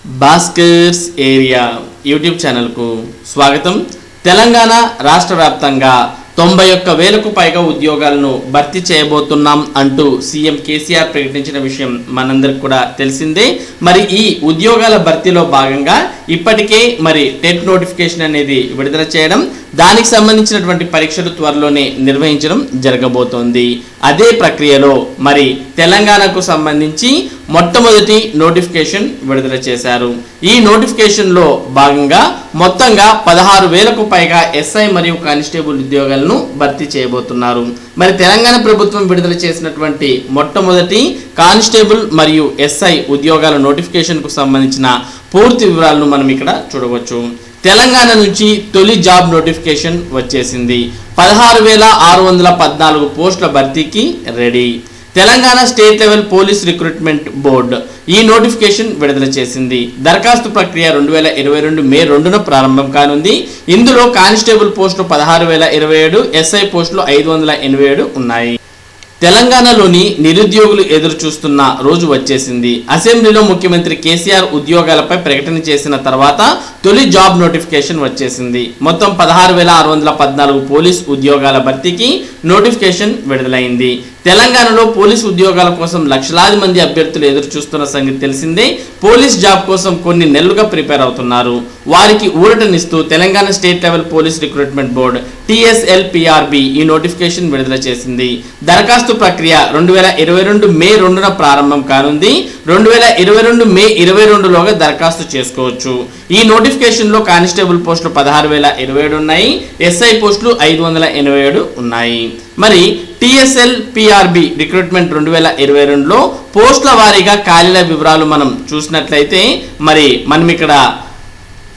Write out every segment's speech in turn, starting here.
Bhaskar's area YouTube ఛానల్కు స్వాగతం. తెలంగాణ రాష్ట్ర వ్యాప్తంగా 91,000కు పైగా ఉద్యోగాలను భర్తీ చేయబోతున్నాం అంటూ సీఎం కేసీఆర్ ప్రకటించిన విషయం మనందరికి కూడా తెలిసిందే. మరి ఈ ఉద్యోగాల భర్తీలో భాగంగా ఇప్పటికే టెట్ నోటిఫికేషన్ అనేది విడుదల చేయడం, దానికి సంబంధించినటువంటి పరీక్షలు త్వరలోనే నిర్వహించడం జరగబోతోంది. అదే ప్రక్రియలో తెలంగాణకు సంబంధించి మొట్టమొదటి నోటిఫికేషన్ విడుదల చేశారు. ఈ నోటిఫికేషన్లో భాగంగా మొత్తంగా 16,000కు పైగా ఎస్ఐ మరియు కానిస్టేబుల్ ఉద్యోగాలను భర్తీ చేయబోతున్నారు. తెలంగాణ ప్రభుత్వం విడుదల చేసినటువంటి మొట్టమొదటి కానిస్టేబుల్ మరియు ఎస్ఐ ఉద్యోగాల నోటిఫికేషన్కు సంబంధించిన పూర్తి వివరాలను మనం ఇక్కడ చూడవచ్చు. తెలంగాణ నుంచి తొలి జాబ్ నోటిఫికేషన్ వచ్చేసింది. 16,614 పోస్టుల భర్తీకి ready. Telangana state level police recruitment board ఈ నోటిఫికేషన్ విడుదల చేసింది. దరఖాస్తు ప్రక్రియ 2022 మే 2న ప్రారంభం కానుంది. ఇందులో కానిస్టేబుల్ పోస్టులు 16,027, ఎస్ఐ పోస్టులు 587 ఉన్నాయి. తెలంగాణలోని నిరుద్యోగులు ఎదురు చూస్తున్న రోజు వచ్చేసింది. అసెంబ్లీలో ముఖ్యమంత్రి కేసీఆర్ ఉద్యోగాలపై ప్రకటన చేసిన తర్వాత తొలి జాబ్ నోటిఫికేషన్ వచ్చేసింది. మొత్తం 16,614 పోలీస్ ఉద్యోగాల భర్తీకి నోటిఫికేషన్ విడుదలైంది. తెలంగాణలో పోలీస్ ఉద్యోగాల కోసం లక్షలాది మంది అభ్యర్థులు ఎదురు చూస్తున్న సంగతి తెలిసిందే. పోలీస్ జాబ్ కోసం కొన్ని నెలలుగా ప్రిపేర్ అవుతున్నారు. వారికి ఊరటనిస్తూ Telangana state level police recruitment board TSLPRB ఈ నోటిఫికేషన్ విడుదల చేసింది. దరఖాస్తు ప్రక్రియ 2022 మే 2న ప్రారంభం కానుంది. 2022 మే 22లోగా దరఖాస్తు చేసుకోవచ్చు. ఈ నోటిఫికేషన్లో కానిస్టేబుల్ పోస్టులు 16,027 ఉన్నాయి, ఎస్ఐ పోస్టులు 587 ఉన్నాయి. TSLPRB రిక్రూట్మెంట్ 2022లో పోస్టుల వారీగా ఖాళీల వివరాలు మనం చూసినట్లయితే మనం ఇక్కడ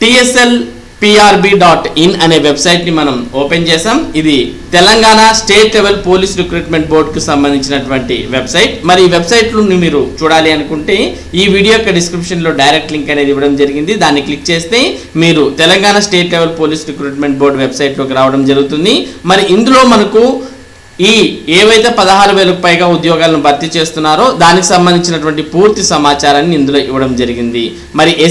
TSLPRB.in అనే వెబ్సైట్ని మనం ఓపెన్ చేసాం. ఇది Telangana state level police recruitment బోర్డుకు సంబంధించినటువంటి వెబ్సైట్. ఈ వెబ్సైట్ను మీరు చూడాలి అనుకుంటే ఈ వీడియో యొక్క డిస్క్రిప్షన్లో డైరెక్ట్ లింక్ అనేది ఇవ్వడం జరిగింది. దాన్ని క్లిక్ చేస్తే మీరు Telangana state level police recruitment board వెబ్సైట్లోకి రావడం జరుగుతుంది. ఇందులో మనకు ఏవైతే 16,000కు పైగా ఉద్యోగాలను భర్తీ చేస్తున్నారో దానికి సంబంధించినటువంటి పూర్తి సమాచారాన్ని ఇందులో ఇవ్వడం జరిగింది.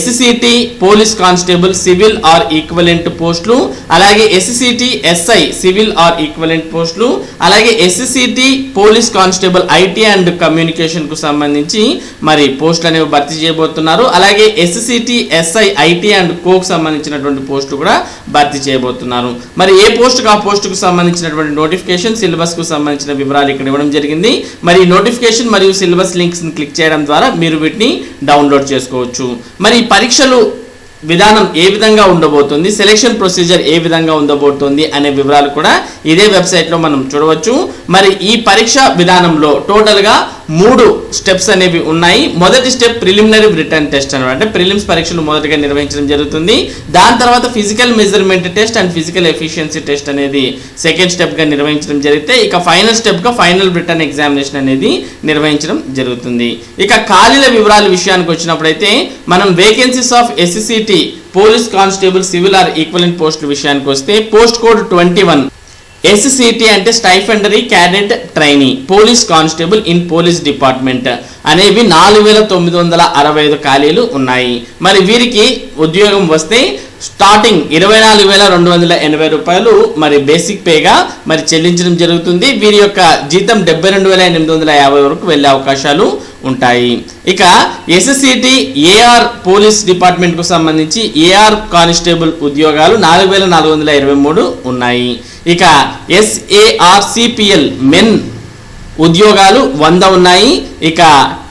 SCT police constable civil or equivalent పోస్టులు, అలాగే SCT SI civil or equivalent పోస్టులు, అలాగే SCT police constable IT and communication కు సంబంధించి పోస్టులు అనేవి భర్తీ చేయబోతున్నారు. అలాగే SCT SI IT and Coke సంబంధించినటువంటి పోస్టులు కూడా భర్తీ చేయబోతున్నారు. ఏ పోస్టుకు ఆ పోస్టుకు సంబంధించినటువంటి నోటిఫికేషన్, సిలబస్ కు సంబంధించిన వివరాలు ఇక్కడ ఇవ్వడం జరిగింది. నోటిఫికేషన్ మరియు సిలబస్ లింక్స్ ని క్లిక్ చేయడం ద్వారా మీరు వీటిని డౌన్లోడ్ చేసుకోవచ్చు. పరీక్షలు విధానం ఏ విధంగా ఉండబోతుంది, సెలెక్షన్ ప్రొసీజర్ ఏ విధంగా ఉండబోతుంది అనే వివరాలు కూడా ఇదే వెబ్సైట్ లో మనం చూడవచ్చు. ఈ పరీక్ష విధానంలో టోటల్ గా 3 స్టెప్స్ అనేవి ఉన్నాయి. మొదటి స్టెప్ ప్రిలిమినరీ రిటర్న్ టెస్ట్ అన్నమాట. ప్రిలిమ్స్ పరీక్షలు మొదటగా నిర్వహించడం జరుగుతుంది. దాని తర్వాత physical measurement test and physical efficiency test అనేది సెకండ్ స్టెప్ గా నిర్వహించడం జరిగితే, ఇక ఫైనల్ స్టెప్ గా ఫైనల్ రిటర్న్ ఎగ్జామినేషన్ అనేది నిర్వహించడం జరుగుతుంది. ఇక ఖాళీల వివరాల విషయానికి వచ్చినప్పుడైతే మనం vacancies of SCT police constable civil or equivalent పోస్టుల విషయానికి వస్తే పోస్ట్ కోడ్ 21 SCT అంటే stipendiary cadet trainee police constable in police department అనేవి 4,965 ఖాళీలు ఉన్నాయి. వీరికి ఉద్యోగం వస్తే స్టార్టింగ్ 24,280 రూపాయలు బేసిక్ పేగా చెల్లించడం జరుగుతుంది. వీరి యొక్క జీతం 72,850 వరకు వెళ్ళే అవకాశాలు ఉంటాయి. ఇక SCT AR పోలీస్ డిపార్ట్మెంట్ కు సంబంధించి AR కానిస్టేబుల్ ఉద్యోగాలు 4,423 ఉన్నాయి. ఇక SARCPL మెన్ ఉద్యోగాలు 100 ఉన్నాయి. ఇక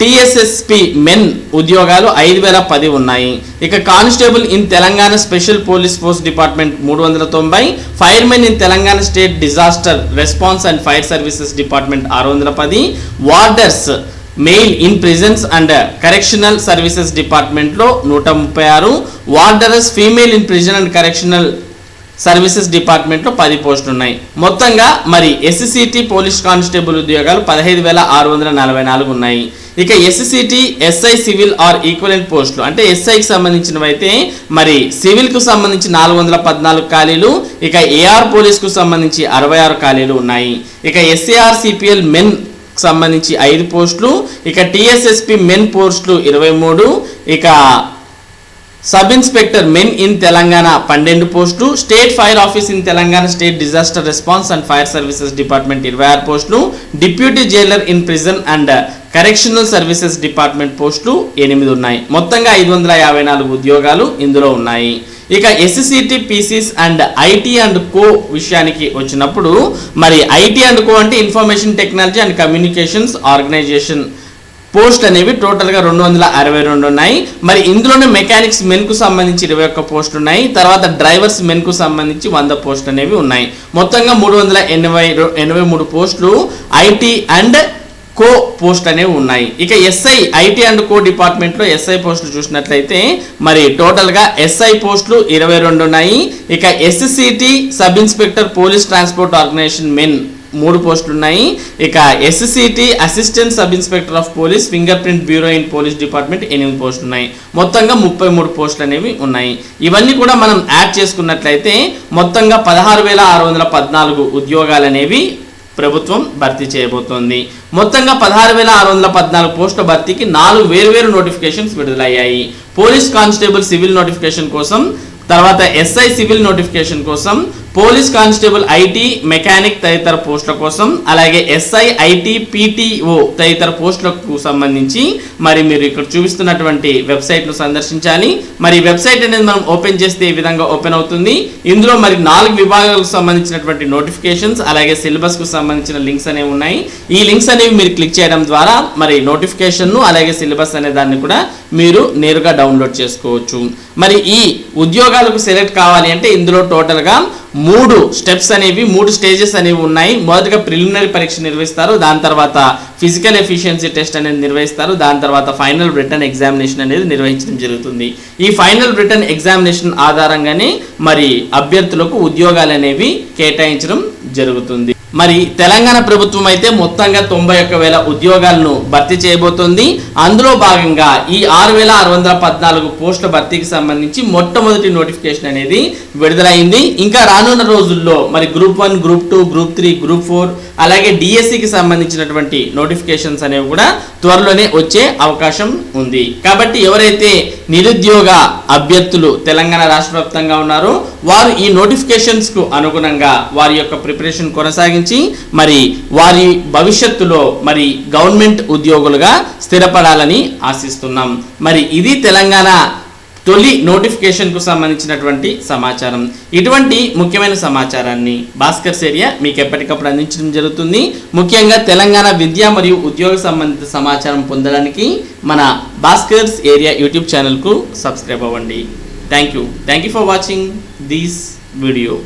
TSSP మెన్ ఉద్యోగాలు 5,010 ఉన్నాయి. ఇక constable in Telangana special police force department 390, firemen in Telangana state disaster response and fire services department 610, warders mail in prisons and correctional services department లో 136, warders female in prison and correctional services department లో 10 పోస్టులు ఉన్నాయి. మొత్తంగా SCT police constable ఉద్యోగాలు 15,644 ఉన్నాయి. ఇక SCT SI civil or equivalent పోస్టులు అంటే SIకి సంబంధించినవి అయితే సివిల్ కు సంబంధించి 414 ఖాళీలు, ఇక AR పోలీస్ కు సంబంధించి 66 ఖాళీలు ఉన్నాయి. ఇక SARCPL మెన్ సంబంధించి 5 పోస్టులు, ఇక TSSP మెన్ పోస్టులు 23, ఇక sub inspector men in Telangana 12 పోస్టులు, state fire office in Telangana state disaster response and fire services department 26 పోస్టులు, deputy jailer in prison and correctional services department పోస్టులు 8 ఉన్నాయి. మొత్తంగా 554 ఉద్యోగాలు ఇందులో ఉన్నాయి. ఇక SCT PCs and IT and co విషయానికి వచ్చినప్పుడు మరి ఐటీ అండ్ కో అంటే information technology and communications organisation post అనేవి టోటల్గా 262 ఉన్నాయి. మరి ఇందులోనే మెకానిక్స్ మెన్కు సంబంధించి 21 పోస్టులు ఉన్నాయి. తర్వాత డ్రైవర్స్ మెన్కు సంబంధించి 100 పోస్టులు అనేవి ఉన్నాయి. మొత్తంగా 383 పోస్టులు ఐటీ అండ్ కో పోస్ట్ అనేవి ఉన్నాయి. ఇక ఎస్ఐ ఐటీ అండ్ కో డిపార్ట్మెంట్లో ఎస్ఐ పోస్టులు చూసినట్లయితే మరి టోటల్గా ఎస్ఐ పోస్టులు 22 ఉన్నాయి. ఇక SCT sub inspector police transport organisation men 3 పోస్టులు ఉన్నాయి. ఇక SCT assistant sub inspector of police fingerprint bureau in police department 8 పోస్టులు ఉన్నాయి. మొత్తంగా 33 పోస్టులు అనేవి ఉన్నాయి. ఇవన్నీ కూడా మనం యాడ్ చేసుకున్నట్లయితే మొత్తంగా 16,614 ఉద్యోగాలు అనేవి ప్రభుత్వం భర్తీ చేయబోతోంది. మొత్తంగా 16,614 పోస్టుల భర్తీకి 4 వేర్వేరు నోటిఫికేషన్స్ విడుదలయ్యాయి. పోలీస్ కానిస్టేబుల్ సివిల్ నోటిఫికేషన్ కోసం, తర్వాత ఎస్ఐ సివిల్ నోటిఫికేషన్ కోసం, పోలీస్ కానిస్టేబుల్ ఐటీ మెకానిక్ తదితర పోస్టుల కోసం, అలాగే ఎస్ఐ ఐటీ పీటీఓ తదితర పోస్టులకు సంబంధించి మరి మీరు ఇక్కడ చూపిస్తున్నటువంటి వెబ్సైట్ను సందర్శించాలి. మరి వెబ్సైట్ అనేది మనం ఓపెన్ చేస్తే ఈ విధంగా ఓపెన్ అవుతుంది. ఇందులో మరి 4 విభాగాలకు సంబంధించినటువంటి నోటిఫికేషన్స్ అలాగే సిలబస్కు సంబంధించిన లింక్స్ అనేవి ఉన్నాయి. ఈ లింక్స్ అనేవి మీరు క్లిక్ చేయడం ద్వారా మరి నోటిఫికేషన్ను అలాగే సిలబస్ అనే దాన్ని కూడా మీరు నేరుగా డౌన్లోడ్ చేసుకోవచ్చు. మరి ఈ ఉద్యోగాలకు సెలెక్ట్ కావాలి అంటే ఇందులో టోటల్గా 3 స్టెప్స్ అనేవి 3 స్టేజెస్ అనేవి ఉన్నాయి. మొదటగా ప్రిలిమినరీ పరీక్ష నిర్వహిస్తారు, దాని తర్వాత ఫిజికల్ ఎఫిషియన్సీ టెస్ట్ అనేది నిర్వహిస్తారు, దాని తర్వాత ఫైనల్ రిటర్న్ ఎగ్జామినేషన్ అనేది నిర్వహించడం జరుగుతుంది. ఈ ఫైనల్ రిటర్న్ ఎగ్జామినేషన్ ఆధారంగానే మరి అభ్యర్థులకు ఉద్యోగాలు అనేవి కేటాయించడం జరుగుతుంది. మరి తెలంగాణ ప్రభుత్వం అయితే మొత్తంగా 91,000 ఉద్యోగాలను భర్తీ చేయబోతోంది. అందులో భాగంగా ఈ 6,614 పోస్టుల భర్తీకి సంబంధించి మొట్టమొదటి నోటిఫికేషన్ అనేది విడుదలైంది. ఇంకా రానున్న రోజుల్లో మరి గ్రూప్ 1, గ్రూప్ 2, గ్రూప్ 3, గ్రూప్ 4 అలాగే డిఎస్సికి సంబంధించినటువంటి నోటిఫికేషన్స్ అనేవి కూడా త్వరలోనే వచ్చే అవకాశం ఉంది. కాబట్టి ఎవరైతే నిరుద్యోగ అభ్యర్థులు తెలంగాణ రాష్ట్ర వ్యాప్తంగా ఉన్నారో వారు ఈ నోటిఫికేషన్స్కు అనుగుణంగా వారి యొక్క ప్రిపరేషన్ కొనసాగించి మరి వారి భవిష్యత్తులో మరి గవర్నమెంట్ ఉద్యోగులుగా స్థిరపడాలని ఆశిస్తున్నాం. మరి ఇది తెలంగాణ తొలి నోటిఫికేషన్కు సంబంధించినటువంటి సమాచారం. ఇటువంటి ముఖ్యమైన సమాచారాన్ని భాస్కర్స్ ఏరియా మీకు ఎప్పటికప్పుడు అందించడం జరుగుతుంది. ముఖ్యంగా తెలంగాణ విద్య మరియు ఉద్యోగ సంబంధిత సమాచారం పొందడానికి మన భాస్కర్స్ ఏరియా యూట్యూబ్ ఛానల్కు సబ్స్క్రైబ్ అవ్వండి. Thank you for watching this video.